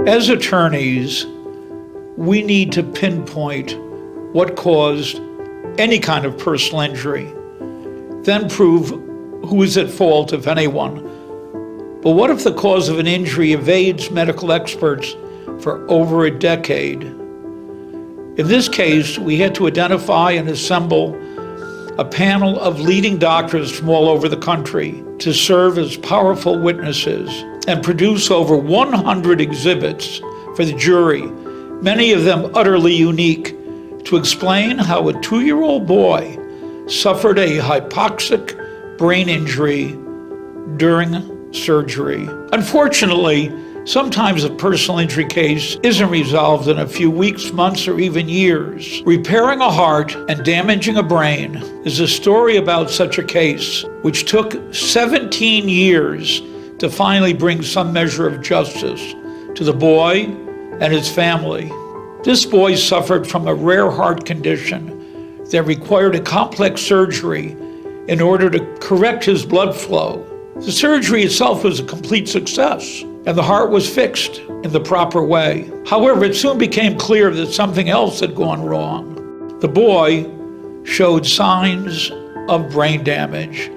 As attorneys, we need to pinpoint what caused any kind of personal injury, then prove who is at fault, if anyone. But what if the cause of an injury evades medical experts for over a decade? In this case, we had to identify and assemble a panel of leading doctors from all over the country to serve as powerful witnesses and produce over 100 exhibits for the jury, many of them utterly unique, to explain how a 2-year-old boy suffered a hypoxic brain injury during surgery. Unfortunately, sometimes a personal injury case isn't resolved in a few weeks, months, or even years. Repairing a heart and damaging a brain is a story about such a case, which took 17 years to finally bring some measure of justice to the boy and his family. This boy suffered from a rare heart condition that required a complex surgery in order to correct his blood flow. The surgery itself was a complete success, and the heart was fixed in the proper way. However, it soon became clear that something else had gone wrong. The boy showed signs of brain damage.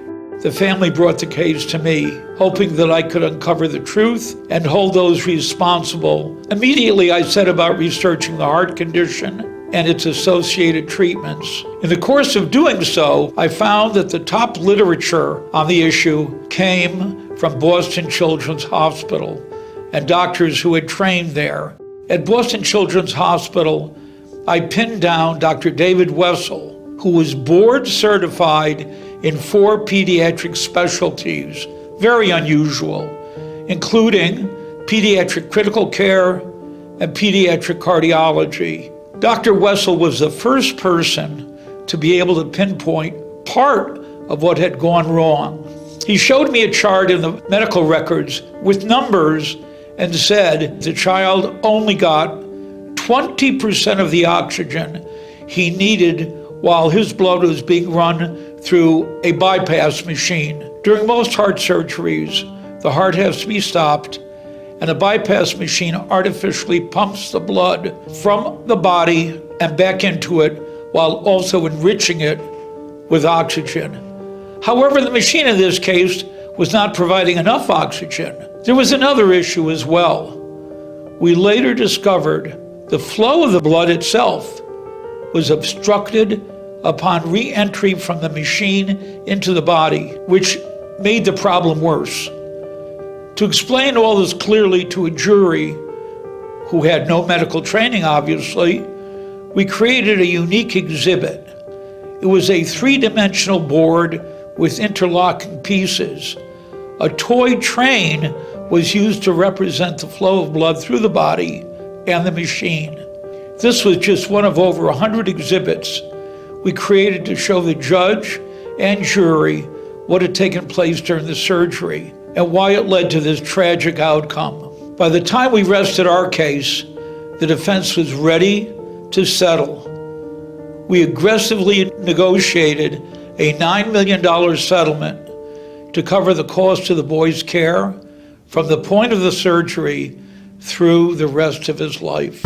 The family brought the case to me, hoping that I could uncover the truth and hold those responsible. Immediately, I set about researching the heart condition and its associated treatments. In the course of doing so, I found that the top literature on the issue came from Boston Children's Hospital and doctors who had trained there. At Boston Children's Hospital, I pinned down Dr. David Wessel, who was board certified in 4 pediatric specialties, very unusual, including pediatric critical care and pediatric cardiology. Dr. Wessel was the first person to be able to pinpoint part of what had gone wrong. He showed me a chart in the medical records with numbers and said the child only got 20% of the oxygen he needed while his blood was being run through a bypass machine. During most heart surgeries, the heart has to be stopped, and a bypass machine artificially pumps the blood from the body and back into it while also enriching it with oxygen. However, the machine in this case was not providing enough oxygen. There was another issue as well. We later discovered the flow of the blood itself was obstructed upon re-entry from the machine into the body, which made the problem worse. To explain all this clearly to a jury who had no medical training, obviously, we created a unique exhibit. It was a 3-dimensional board with interlocking pieces. A toy train was used to represent the flow of blood through the body and the machine. This was just one of over 100 exhibits we created to show the judge and jury what had taken place during the surgery and why it led to this tragic outcome. By the time we rested our case, the defense was ready to settle. We aggressively negotiated a $9 million settlement to cover the cost of the boy's care from the point of the surgery through the rest of his life.